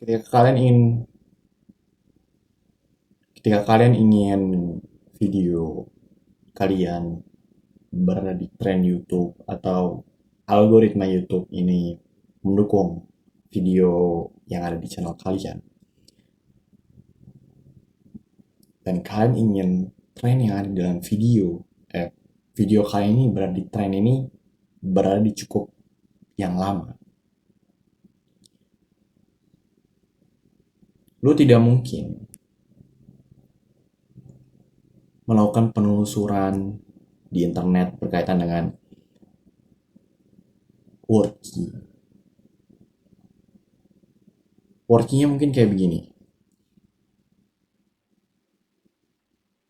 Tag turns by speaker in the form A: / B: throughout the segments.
A: Ketika kalian ingin ketika kalian ingin video kalian berada di tren YouTube atau algoritma YouTube ini mendukung video yang ada di channel kalian, dan kalian ingin tren yang ada di dalam video kalian ini berada di tren ini berada di cukup yang lama, lu tidak mungkin melakukan penelusuran di internet berkaitan dengan wordkey. Wordkey-nya mungkin kayak begini.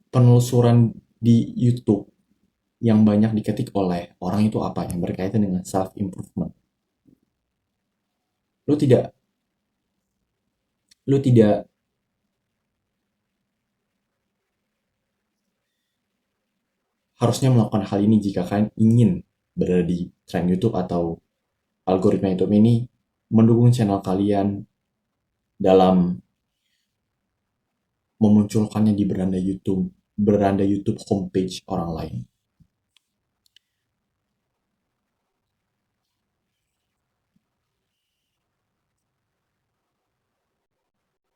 A: Penelusuran di YouTube yang banyak diketik oleh orang itu apa yang berkaitan dengan self improvement. Lu tidak lu tidak harusnya melakukan hal ini jika kalian ingin berada di tren YouTube atau algoritma YouTube ini mendukung channel kalian dalam memunculkannya di beranda YouTube homepage orang lain.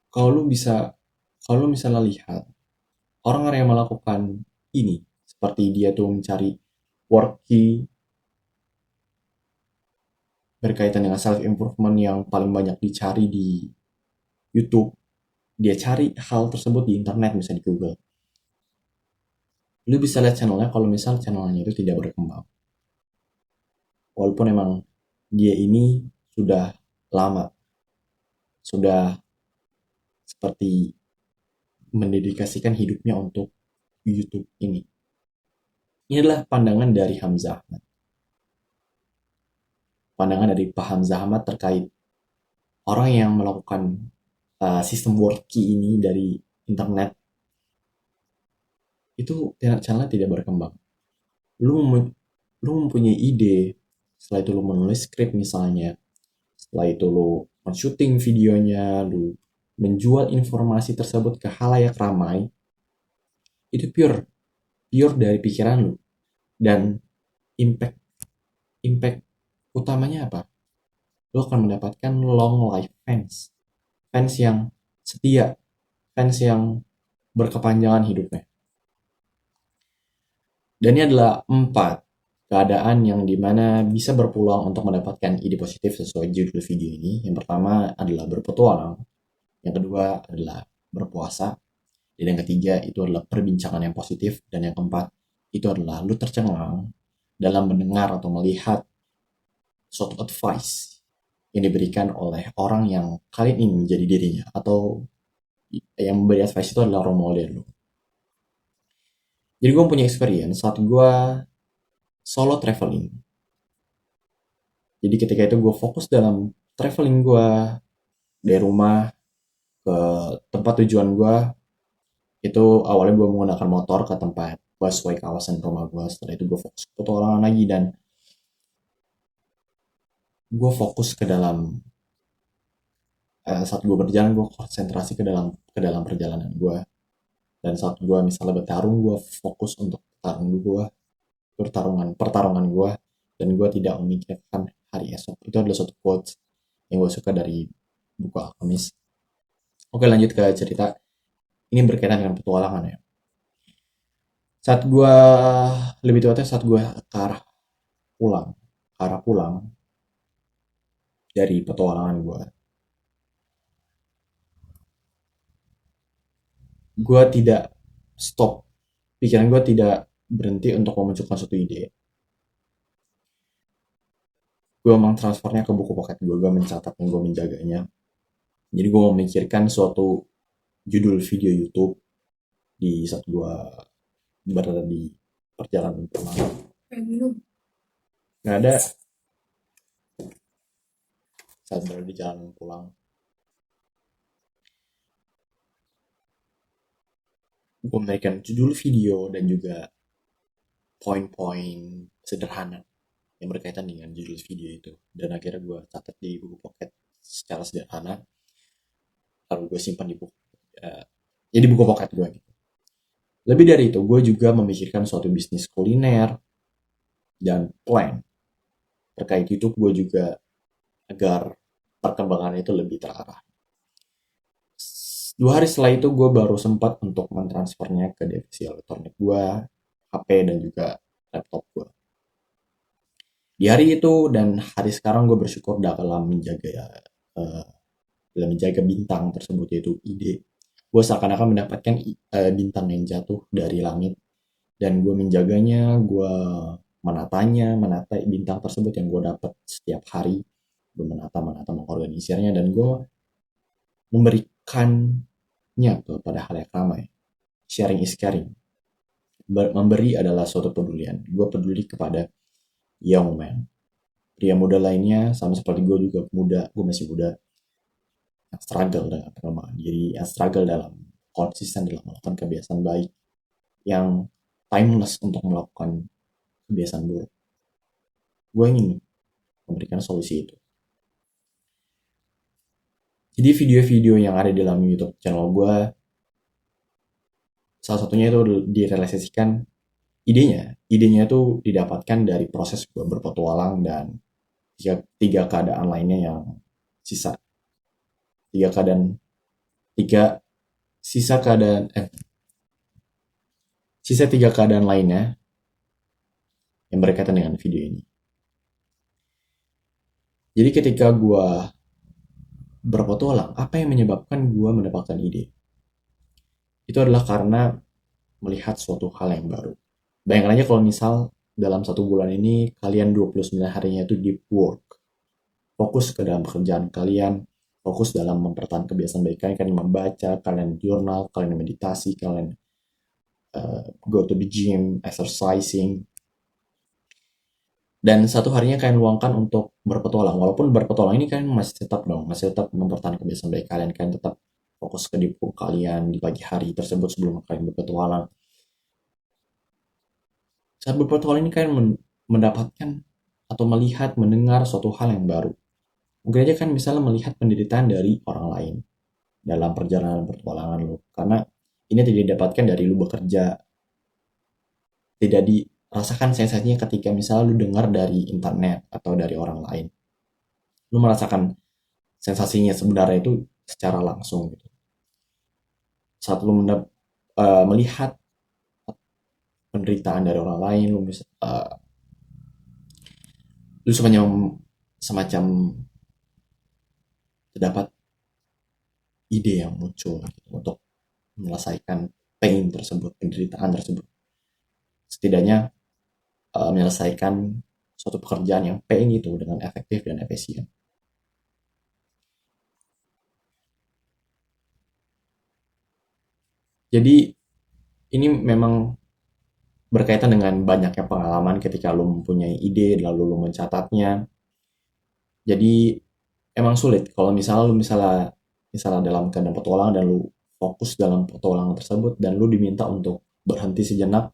A: Kalau lu bisa kalau lu misalnya lihat orang-orang yang melakukan ini seperti dia tuh mencari word key berkaitan dengan self improvement yang paling banyak dicari di YouTube, dia cari hal tersebut di internet misalnya di Google. Lu bisa lihat channelnya kalau misal channelnya itu tidak berkembang. Walaupun emang dia ini sudah lama, sudah seperti mendedikasikan hidupnya untuk YouTube ini. Ini adalah pandangan dari Hamzah Ahmad. Pandangan dari Pak Hamzah Ahmad terkait orang yang melakukan sistem word key ini dari internet itu channelnya tidak berkembang. Lu lu mempunyai ide, setelah itu lu menulis skrip misalnya, setelah itu lu men-shooting videonya, lu menjual informasi tersebut ke halayak ramai, itu pure pure dari pikiran lu, dan impact impact utamanya apa? Lu akan mendapatkan long life fans, fans yang setia, fans yang berkepanjangan hidupnya. Dan ini adalah 4 keadaan yang dimana bisa berpeluang untuk mendapatkan ide positif sesuai judul video ini. Yang pertama adalah berpetualang, yang kedua adalah berpuasa, dan yang ketiga itu adalah perbincangan yang positif, dan yang keempat itu adalah lu tercengang dalam mendengar atau melihat suatu advice yang diberikan oleh orang yang kalian ingin menjadi dirinya, atau yang memberi advice itu adalah role model lu. Jadi gue punya experience saat gue solo traveling. Jadi ketika itu gue fokus dalam traveling gue dari rumah ke tempat tujuan gue. Itu awalnya gue menggunakan motor ke tempat busway kawasan rumah gue. Setelah itu gue fokus ke petualangan lagi, dan gue fokus ke dalam saat gue berjalan gue konsentrasi ke dalam perjalanan gue. Dan saat gue misalnya bertarung, gue fokus untuk pertarungan gue, dan gue tidak memikirkan hari esok. Itu adalah suatu quotes yang gue suka dari buku Alchemist. Oke, lanjut ke cerita. Ini berkaitan dengan petualangan ya. Saat gue lebih tepatnya saat gue pulang ke arah pulang dari petualangan gue tidak stop, pikiran gue tidak berhenti untuk memunculkan suatu ide. Gue memang transfernya ke buku pocket gue mencatat dan gue menjaganya. Jadi gue memikirkan suatu judul video YouTube di saat gue berada di perjalanan pulang. Nggak ada. Saat berada di jalan pulang, gue memberikan judul video dan juga poin-poin sederhana yang berkaitan dengan judul video itu, dan akhirnya gue catat di buku pocket secara sederhana. lalu gue simpan di buku, jadi buku pocket gue gitu. Lebih dari itu, gue juga memikirkan suatu bisnis kuliner dan plan terkait YouTube gue juga agar perkembangan itu lebih terarah. 2 hari setelah itu gue baru sempat untuk mentransfernya ke divisi elektronik gue, HP dan juga laptop gue. Di hari itu dan hari sekarang gue bersyukur uh, dalam menjaga bintang tersebut, yaitu ide. Gue seakan-akan mendapatkan bintang yang jatuh dari langit dan gue menjaganya, gue menata bintang tersebut yang gue dapat setiap hari. Gue menata, mengorganisirnya, dan gue memberikannya kepada hal yang ramai. Sharing is caring. Memberi adalah suatu pedulian. Gue peduli kepada young man, pria muda lainnya, sama seperti gue juga muda, gue masih muda, yang struggle dengan pengembangan diri, yang struggle dalam konsisten dalam melakukan kebiasaan baik, yang timeless untuk melakukan kebiasaan buruk. Gue ingin memberikan solusi itu. Jadi video-video yang ada di dalam YouTube channel gue, salah satunya itu direalisasikan idenya itu didapatkan dari proses gue berpetualang dan tiga keadaan lainnya yang sisa tiga keadaan tiga sisa keadaan sisa tiga keadaan lainnya yang berkaitan dengan video ini. Jadi ketika gue berpetualang, apa yang menyebabkan gue mendapatkan ide? Itu adalah karena melihat suatu hal yang baru. Bayangkan aja kalau misal dalam 1 bulan ini kalian 29 harinya itu deep work. Fokus ke dalam pekerjaan kalian, fokus dalam mempertahankan kebiasaan baik kalian membaca, kalian jurnal, kalian meditasi, kalian go to the gym, exercising. Dan 1 harinya kalian luangkan untuk berpetualang. Walaupun berpetualang ini kalian masih tetap mempertahankan kebiasaan baik kalian. Kalian tetap fokus ke deep work kalian di pagi hari tersebut sebelum kalian berpetualang. Saat berpetualang ini kalian mendapatkan atau melihat, mendengar suatu hal yang baru. Mungkin aja kan misalnya melihat penderitaan dari orang lain dalam perjalanan petualangan lo. Karena ini tidak didapatkan dari lu bekerja. Tidak dirasakan sensasinya ketika misalnya lu dengar dari internet atau dari orang lain. Lu merasakan sensasinya sebenarnya itu secara langsung gitu. Saat lu melihat penderitaan dari orang lain, lu semacam terdapat ide yang muncul gitu, untuk menyelesaikan pain tersebut, penderitaan tersebut. Setidaknya menyelesaikan suatu pekerjaan yang pain itu dengan efektif dan efisien. Jadi ini memang berkaitan dengan banyaknya pengalaman ketika lu mempunyai ide lalu lu mencatatnya. Jadi emang sulit kalau misalnya dalam keadaan petualangan dan lu fokus dalam petualangan tersebut dan lu diminta untuk berhenti sejenak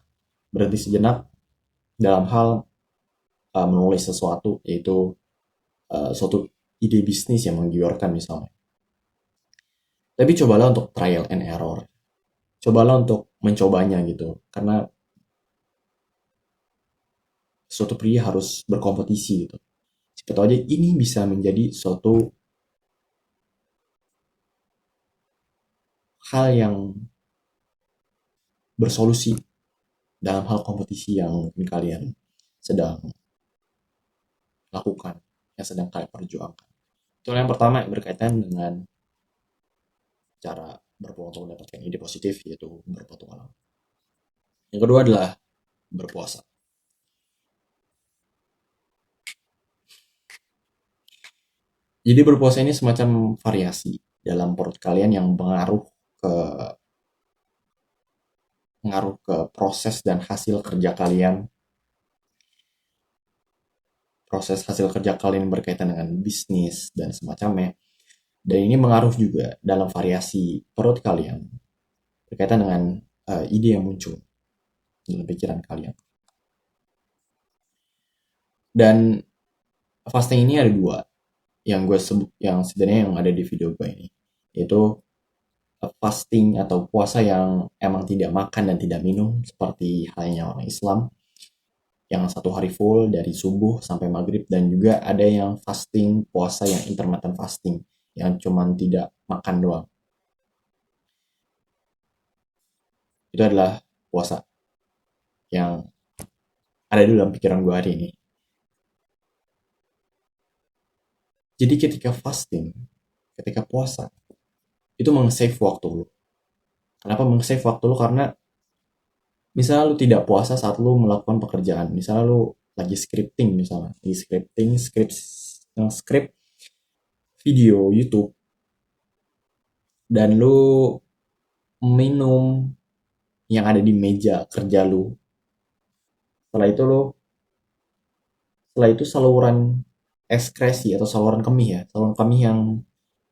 A: dalam hal menulis sesuatu, yaitu suatu ide bisnis yang menggiurkan misalnya. Tapi cobalah untuk trial and error. Cobalah untuk mencobanya gitu. Karena suatu pria harus berkompetisi gitu. Siapa tahu aja ini bisa menjadi suatu hal yang bersolusi dalam hal kompetisi yang mungkin kalian sedang lakukan, yang sedang kalian perjuangkan. Itu yang pertama berkaitan dengan cara berpeluang untuk mendapatkan ide positif, yaitu berpetualang. Yang kedua adalah berpuasa. Jadi berpuasa ini semacam variasi dalam perut kalian yang mengaruh ke proses dan hasil kerja kalian. Proses hasil kerja kalian berkaitan dengan bisnis dan semacamnya. Dan ini mengaruh juga dalam variasi perut kalian berkaitan dengan ide yang muncul dalam pikiran kalian. Dan fasting ini ada 2 yang gue sebut, yang sebenarnya yang ada di video gue ini, yaitu fasting atau puasa yang emang tidak makan dan tidak minum seperti halnya orang Islam yang 1 hari full dari subuh sampai maghrib, dan juga ada yang fasting puasa yang intermittent fasting yang cuman tidak makan doang. Itu adalah puasa yang ada di dalam pikiran gue hari ini. Jadi ketika fasting, ketika puasa, itu meng-save waktu lu. Kenapa meng-save waktu lu? Karena misalnya lu tidak puasa saat lu melakukan pekerjaan. Misalnya lu lagi scripting, misalnya lagi scripting, script video YouTube, dan lu minum yang ada di meja kerja lu. Setelah itu saluran ekskresi atau saluran kemih ya, saluran kemih yang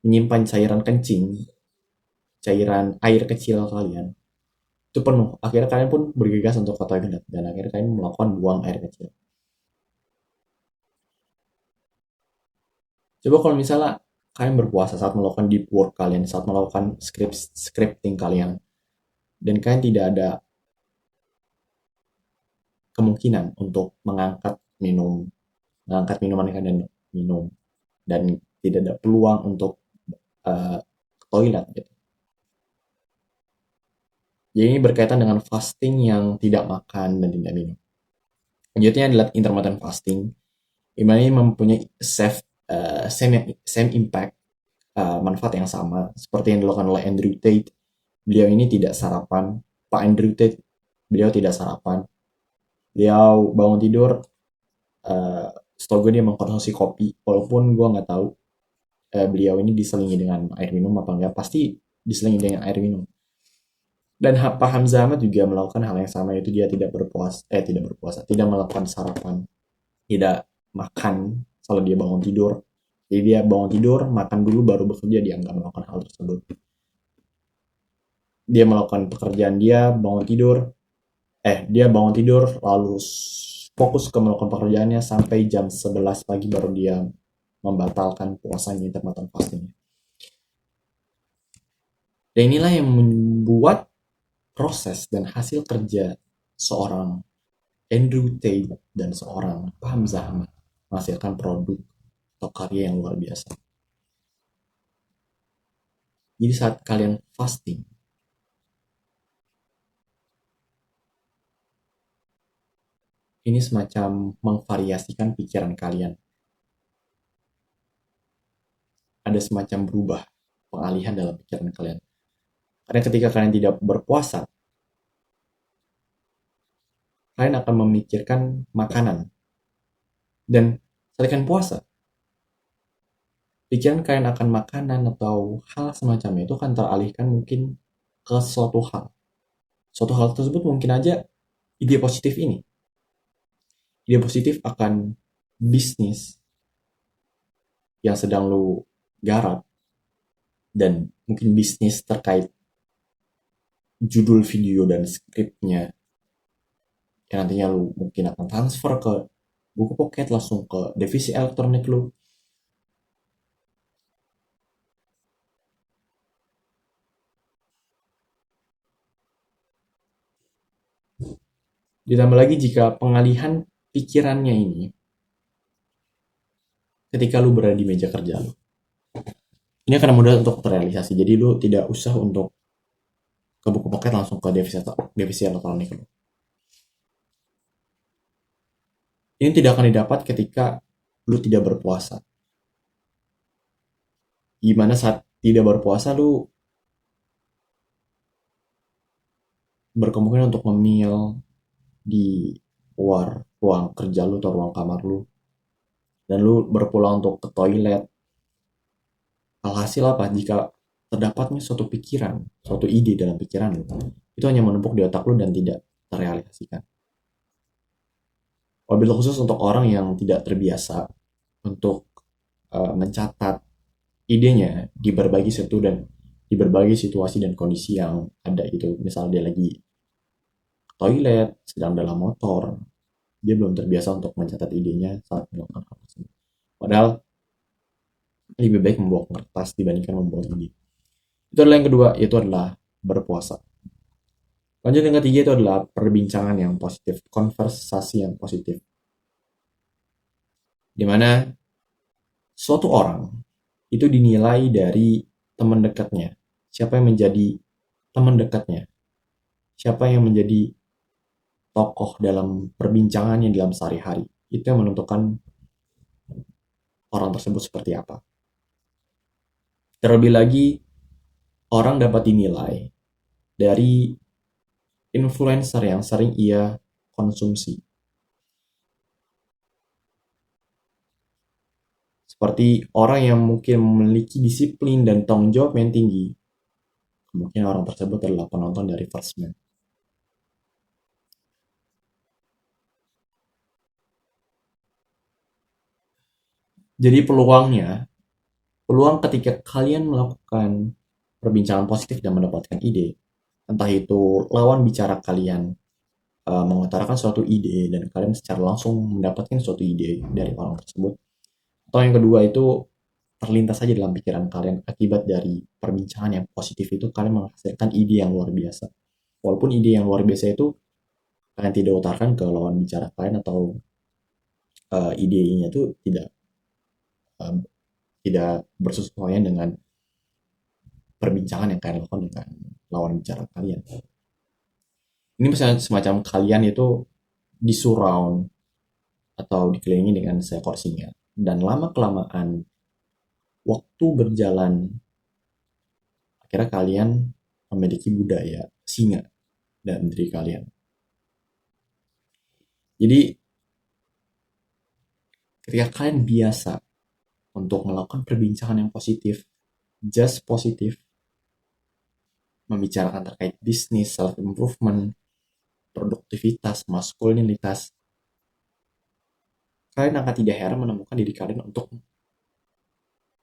A: menyimpan cairan kencing, cairan air kecil kalian, itu penuh. Akhirnya kalian pun bergegas untuk ke toilet dan akhirnya kalian melakukan buang air kecil. Coba kalau misalnya kalian berpuasa saat melakukan deep work kalian, saat melakukan scripting kalian, dan kalian tidak ada kemungkinan untuk mengangkat minuman yang kalian minum, dan tidak ada peluang untuk ke toilet gitu. Jadi ini berkaitan dengan fasting yang tidak makan dan tidak minum. Selanjutnya adalah intermittent fasting, di mana ini mempunyai same impact, manfaat yang sama seperti yang dilakukan oleh Andrew Tate. Beliau ini tidak sarapan. Pak Andrew Tate, beliau tidak sarapan. Beliau bangun tidur, setahu gue dia mengkonsumsi kopi, walaupun gue nggak tahu beliau ini diselingi dengan air minum apa enggak. Pasti diselingi dengan air minum. Dan Pak Hamzah Ahmad juga melakukan hal yang sama, yaitu dia tidak berpuasa, tidak melakukan sarapan, tidak makan kalau dia bangun tidur. Jadi dia bangun tidur, makan dulu baru bekerja, dia nggak melakukan hal tersebut. Dia melakukan pekerjaan dia bangun tidur lalu fokus ke melakukan pekerjaannya sampai jam 11 pagi baru dia membatalkan puasanya, intermittent fasting. Dan inilah yang membuat proses dan hasil kerja seorang Andrew Tate dan seorang Pak Hamzah Ahmad menghasilkan produk atau karya yang luar biasa. Jadi saat kalian fasting, ini semacam memvariasikan pikiran kalian. Ada semacam berubah, pengalihan dalam pikiran kalian. Karena ketika kalian tidak berpuasa, kalian akan memikirkan makanan. Dan saat kalian puasa, pikiran kalian akan makanan atau hal semacamnya itu akan teralihkan mungkin ke suatu hal. Suatu hal tersebut mungkin aja ide positif ini. Ide positif akan bisnis yang sedang lu garap, dan mungkin bisnis terkait judul video dan skripnya yang nantinya lu mungkin akan transfer ke buku pocket, langsung ke divisi elektronik lu. Ditambah lagi jika pengalihan pikirannya ini ketika lu berada di meja kerja lu, ini akan mudah untuk terrealisasi. Jadi lu tidak usah untuk ke buku pocket, langsung ke divisi elektronik lu. Ini tidak akan didapat ketika lu tidak berpuasa. Gimana saat tidak berpuasa lu berkemungkinan untuk memil di luar ruang kerja lu atau ruang kamar lu, dan lu berpulang untuk ke toilet. Alhasil apa? Jika terdapatnya suatu pikiran, suatu ide dalam pikiran lu, itu hanya menumpuk di otak lu dan tidak terrealisasikan. Wabil khusus untuk orang yang tidak terbiasa untuk mencatat idenya di berbagai situasi dan kondisi yang ada gitu. Misal dia lagi toilet, sedang dalam motor, dia belum terbiasa untuk mencatat idenya saat melakukan hal tersebut. Padahal lebih baik membawa kertas dibandingkan membawa ide. Itu adalah yang kedua, yaitu adalah berpuasa. Lanjut yang ketiga itu adalah perbincangan yang positif, konversasi yang positif. Di mana suatu orang itu dinilai dari teman dekatnya. Siapa yang menjadi teman dekatnya? Siapa yang menjadi tokoh dalam perbincangannya dalam sehari-hari? Itu yang menentukan orang tersebut seperti apa. Terlebih lagi, orang dapat dinilai dari influencer yang sering ia konsumsi. Seperti orang yang mungkin memiliki disiplin dan tanggung jawab yang tinggi, mungkin orang tersebut adalah penonton dari First Man. Jadi peluang ketika kalian melakukan perbincangan positif dan mendapatkan ide, entah itu lawan bicara kalian mengutarakan suatu ide dan kalian secara langsung mendapatkan suatu ide dari orang tersebut, atau yang kedua itu terlintas saja dalam pikiran kalian akibat dari perbincangan yang positif itu kalian menghasilkan ide yang luar biasa. Walaupun ide yang luar biasa itu kalian tidak utarakan ke lawan bicara kalian atau idenya itu uh, tidak bersesuaian dengan perbincangan yang kalian lakukan dengan lawan bicara kalian. Ini misalnya semacam kalian itu disurround atau dikelilingi dengan seekor singa. Dan lama kelamaan waktu berjalan, akhirnya kalian memiliki budaya singa dalam diri kalian. Jadi ketika kalian biasa untuk melakukan perbincangan yang positif, just positif, membicarakan terkait bisnis, self improvement, produktivitas, maskulinitas, kalian akan tidak heran menemukan diri kalian untuk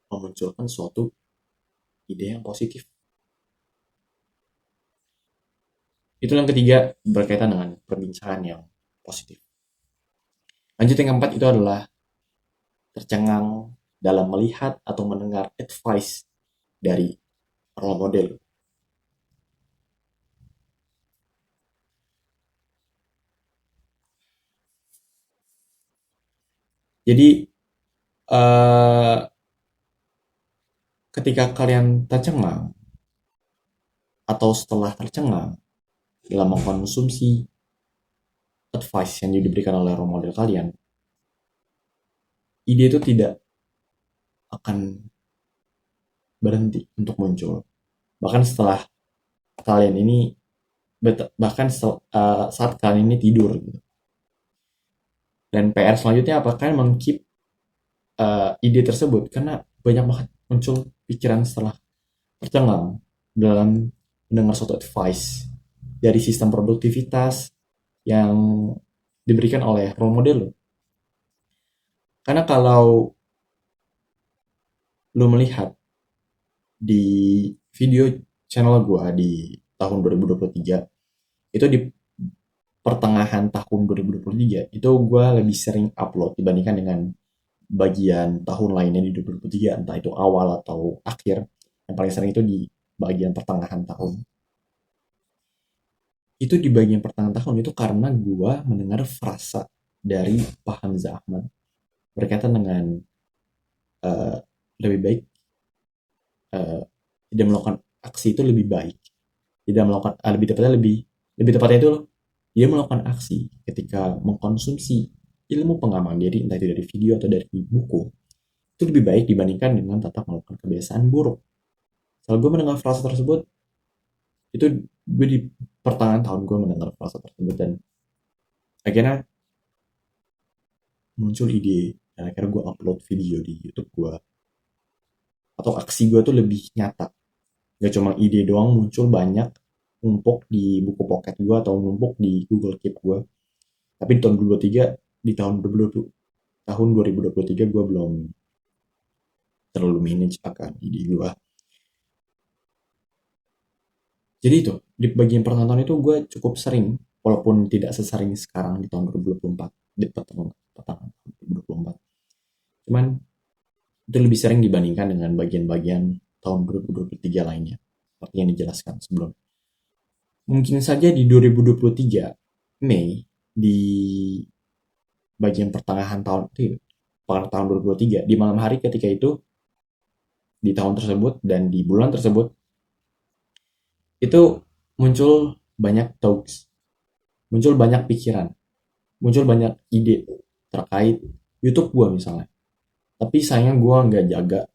A: memunculkan suatu ide yang positif. Itu yang ketiga berkaitan dengan perbincangan yang positif. Lanjut yang keempat itu adalah tercengang dalam melihat atau mendengar advice dari role model. Jadi eh, ketika kalian tercengang atau setelah tercengang dalam mengkonsumsi advice yang diberikan oleh role model kalian, ide itu tidak akan berhenti untuk muncul. Bahkan setelah kalian ini bahkan saat kalian ini tidur gitu. Dan PR selanjutnya apa? Kalian mengkeep ide tersebut karena banyak banget muncul pikiran setelah tercengang dalam mendengar suatu advice dari sistem produktivitas yang diberikan oleh role model lo. Karena kalau lo melihat di video channel gue di tahun 2023, itu di pertengahan tahun 2023 itu gue lebih sering upload dibandingkan dengan bagian tahun lainnya di 2023, entah itu awal atau akhir. Yang paling sering itu di bagian pertengahan tahun. Itu di bagian pertengahan tahun itu karena gue mendengar frasa dari Pak Hamzah Ahmad berkaitan dengan uh, lebih baik uh, tidak melakukan aksi itu lebih baik, tidak melakukan lebih tepatnya lebih tepatnya itu dia melakukan aksi ketika mengkonsumsi ilmu pengembangan diri entah itu dari video atau dari buku itu lebih baik dibandingkan dengan tetap melakukan kebiasaan buruk. Kalau gue mendengar frasa tersebut, itu gue di pertengahan tahun gue mendengar frasa tersebut dan akhirnya muncul ide dan akhirnya gue upload video di YouTube gue atau aksi gue tuh lebih nyata, gak cuma ide doang muncul banyak numpuk di buku pocket gue atau numpuk di Google Keep gue. Tapi di tahun 2023, di tahun 2020, tahun 2023 gue belum terlalu manage akan ide gue. Jadi itu di bagian pertontonan itu gue cukup sering, walaupun tidak sesering sekarang di tahun 2024, di pertengahan 2024. Cuman itu lebih sering dibandingkan dengan bagian-bagian tahun 2023 lainnya. seperti yang dijelaskan sebelum. Mungkin saja di 2023 Mei, di bagian pertengahan tahun itu, pertengahan tahun 2023, di malam hari ketika itu, di tahun tersebut dan di bulan tersebut, itu muncul banyak talks, muncul banyak pikiran, muncul banyak ide terkait YouTube gue misalnya. Tapi sayangnya gue nggak jaga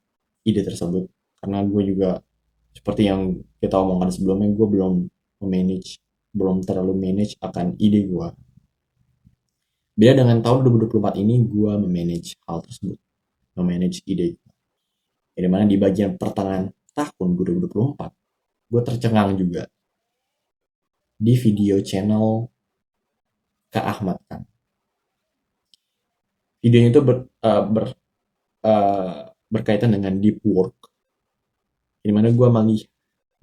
A: ide tersebut karena gue juga seperti yang kita omongkan sebelumnya, gue belum terlalu manage akan ide gue. Beda dengan tahun 2024 ini, gue memanage hal tersebut, memanage ide. Di mana di bagian pertengahan tahun 2024, gue tercengang juga di video channel Kak Ahmad kan. Videonya itu berkaitan dengan deep work, di mana gue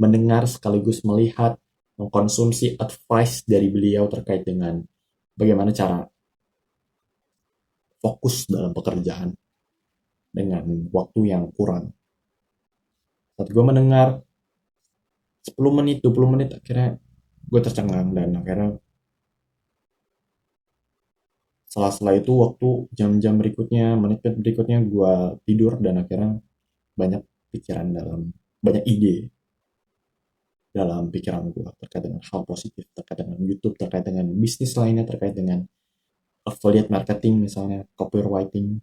A: mendengar sekaligus melihat, mengkonsumsi advice dari beliau terkait dengan bagaimana cara fokus dalam pekerjaan dengan waktu yang kurang. Saat gue mendengar 10 menit, 20 menit, akhirnya gue tercengang dan akhirnya setelah itu waktu jam-jam berikutnya, menit berikutnya gue tidur dan akhirnya banyak pikiran banyak ide dalam pikiran gue terkait dengan hal positif, terkait dengan YouTube, terkait dengan bisnis lainnya, terkait dengan affiliate marketing misalnya, copywriting,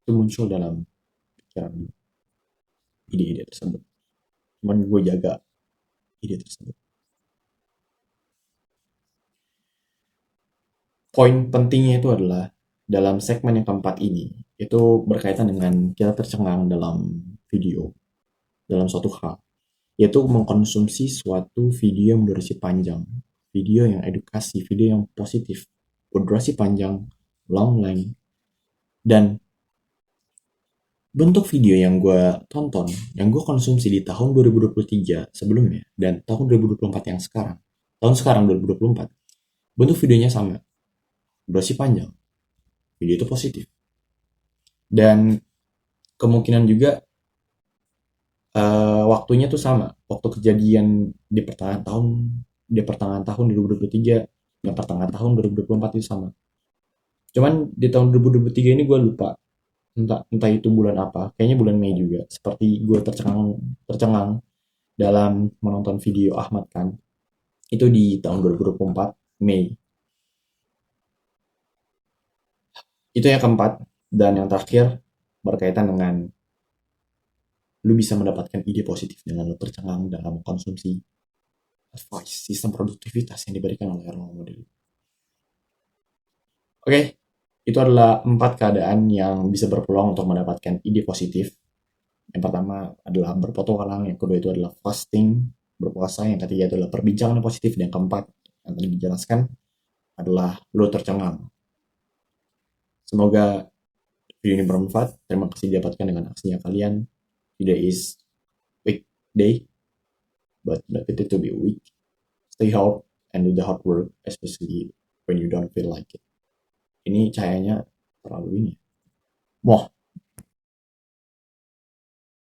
A: itu muncul dalam pikiran gue, ide-ide tersebut. Cuman gue jaga ide tersebut. Poin pentingnya itu adalah dalam segmen yang keempat ini, itu berkaitan dengan kita tercengang dalam video, dalam suatu hal, yaitu mengkonsumsi suatu video yang berdurasi panjang, video yang edukasi, video yang positif, berdurasi panjang, long length, dan bentuk video yang gue tonton, yang gue konsumsi di tahun 2023 sebelumnya, dan tahun 2024 yang sekarang, tahun sekarang 2024, bentuk videonya sama, durasi panjang, video itu positif. Dan kemungkinan juga waktunya tuh sama, waktu kejadian di pertengahan tahun 2023 dan pertengahan tahun 2024 itu sama. Cuman di tahun 2023 ini gue lupa entah itu bulan apa, kayaknya bulan Mei juga, seperti gue tercengang dalam menonton video Ahmad kan, itu di tahun 2024 Mei. Itu yang keempat. Dan yang terakhir berkaitan dengan lu bisa mendapatkan ide positif dengan lu tercengang dalam konsumsi advice sistem produktivitas yang diberikan oleh role model. Oke, itu adalah 4 keadaan yang bisa berpeluang untuk mendapatkan ide positif. Yang pertama adalah berpetualang, yang kedua itu adalah fasting, berpuasa, yang ketiga itu adalah perbincangan positif, dan yang keempat yang tadi dijelaskan adalah lu tercengang. Semoga video ini bermanfaat. Terima kasih didapatkan dengan aksinya kalian. Today is weekday, but not it to be weak. Stay hard and do the hard work, especially when you don't feel like it. Ini cahayanya terlalu ini. Wah,